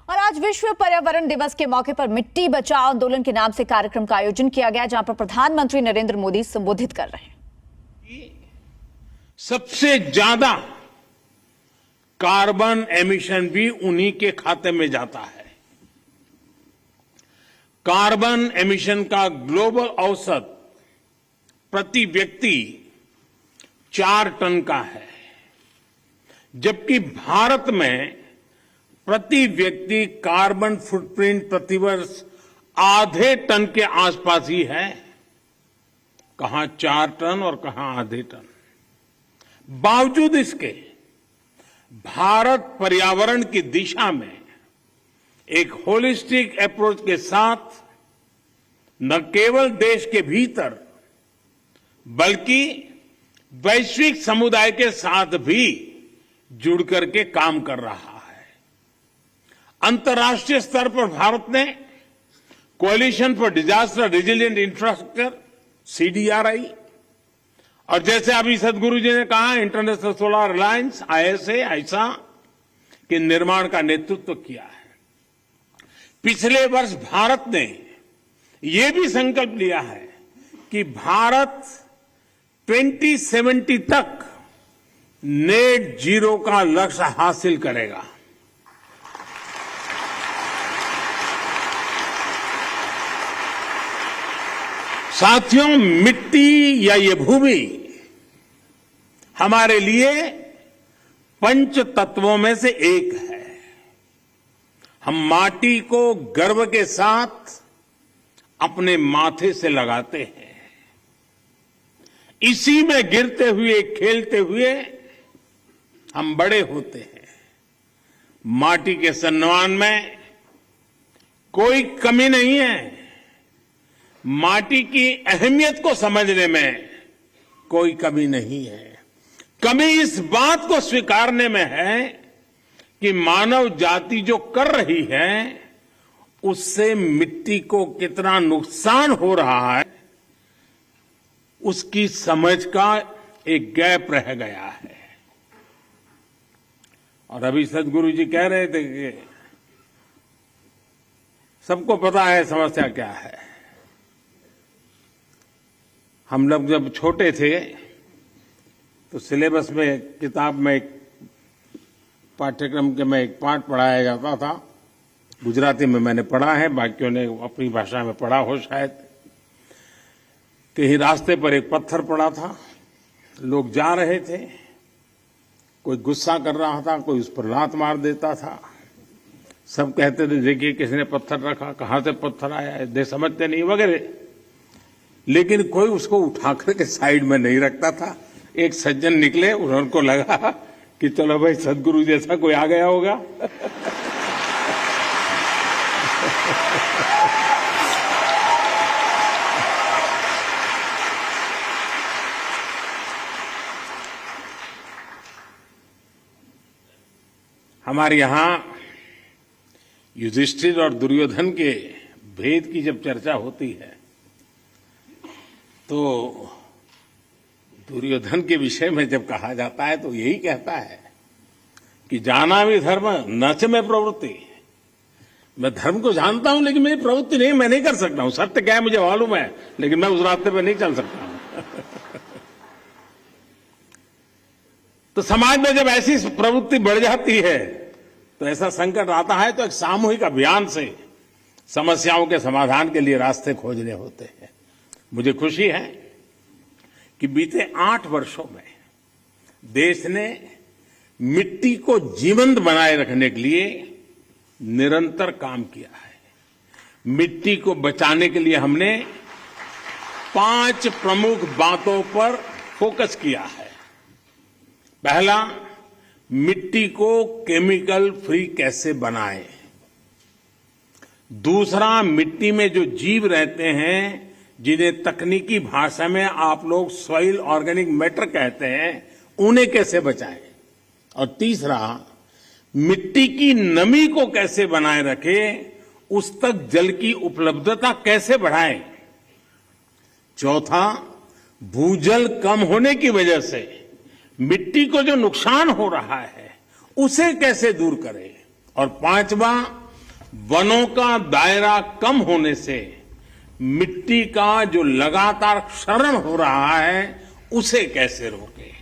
और आज विश्व पर्यावरण दिवस के मौके पर मिट्टी बचाओ आंदोलन के नाम से कार्यक्रम का आयोजन किया गया, जहां पर प्रधानमंत्री नरेंद्र मोदी संबोधित कर रहे हैं। सबसे ज्यादा कार्बन एमिशन भी उन्हीं के खाते में जाता है। कार्बन एमिशन का ग्लोबल औसत प्रति व्यक्ति 4 टन का है, जबकि भारत में प्रति व्यक्ति कार्बन फुटप्रिंट प्रतिवर्ष आधे टन के आसपास ही है। कहां 4 टन और कहां आधे टन। बावजूद इसके भारत पर्यावरण की दिशा में एक होलिस्टिक अप्रोच के साथ न केवल देश के भीतर बल्कि वैश्विक समुदाय के साथ भी जुड़ करके काम कर रहा है। अंतर्राष्ट्रीय स्तर पर भारत ने coalition for disaster resilient infrastructure CDRI और जैसे अभी सदगुरु जी ने कहा इंटरनेशनल सोलर अलायंस ISA के निर्माण का नेतृत्व किया है। पिछले वर्ष भारत ने यह भी संकल्प लिया है कि भारत 2070 तक नेट जीरो का लक्ष्य हासिल करेगा। साथियों, मिट्टी या ये भूमि हमारे लिए पंच तत्वों में से एक है। हम माटी को गर्व के साथ अपने माथे से लगाते हैं। इसी में गिरते हुए खेलते हुए हम बड़े होते हैं। माटी के सम्मान में कोई कमी नहीं है। माटी की अहमियत को समझने में कोई कमी नहीं है। कमी इस बात को स्वीकारने में है कि मानव जाति जो कर रही है उससे मिट्टी को कितना नुकसान हो रहा है, उसकी समझ का एक गैप रह गया है। और अभी सदगुरु जी कह रहे थे कि सबको पता है समस्या क्या है। हम लोग जब छोटे थे तो सिलेबस में किताब में एक पाठ्यक्रम के में एक पाठ पढ़ाया जाता था। गुजराती में मैंने पढ़ा है, बाकियों ने अपनी भाषा में पढ़ा हो शायद। कहीं रास्ते पर एक पत्थर पड़ा था, लोग जा रहे थे, कोई गुस्सा कर रहा था, कोई उस पर लात मार देता था। सब कहते थे देखिए किसने पत्थर रखा, कहां से पत्थर आया, दे समझते नहीं वगैरह। लेकिन कोई उसको उठाकर के साइड में नहीं रखता था। एक सज्जन निकले, उनको लगा कि चलो भाई सदगुरु जैसा कोई आ गया होगा। हमारे यहां युधिष्ठिर और दुर्योधन के भेद की जब चर्चा होती है तो दुर्योधन के विषय में जब कहा जाता है तो यही कहता है कि जाना भी धर्म न च में प्रवृत्ति। मैं धर्म को जानता हूं लेकिन मेरी प्रवृत्ति नहीं, मैं नहीं कर सकता हूं। सत्य क्या है मुझे मालूम है, लेकिन मैं उस रास्ते पर नहीं चल सकता हूं। तो समाज में जब ऐसी प्रवृत्ति बढ़ जाती है तो ऐसा संकट आता है तो एक सामूहिक अभियान से समस्याओं के समाधान के लिए रास्ते खोजने होते हैं। मुझे खुशी है कि बीते 8 वर्षों में देश ने मिट्टी को जीवंत बनाए रखने के लिए निरंतर काम किया है। मिट्टी को बचाने के लिए हमने 5 प्रमुख बातों पर फोकस किया है। पहला, मिट्टी को केमिकल फ्री कैसे बनाएं। दूसरा, मिट्टी में जो जीव रहते हैं जिन्हें तकनीकी भाषा में आप लोग सॉइल ऑर्गेनिक मैटर कहते हैं, उन्हें कैसे बचाएं। और तीसरा, मिट्टी की नमी को कैसे बनाए रखें, उस तक जल की उपलब्धता कैसे बढ़ाएं। चौथा, भूजल कम होने की वजह से मिट्टी को जो नुकसान हो रहा है उसे कैसे दूर करें। और पांचवा, वनों का दायरा कम होने से मिट्टी का जो लगातार क्षरण हो रहा है उसे कैसे रोके।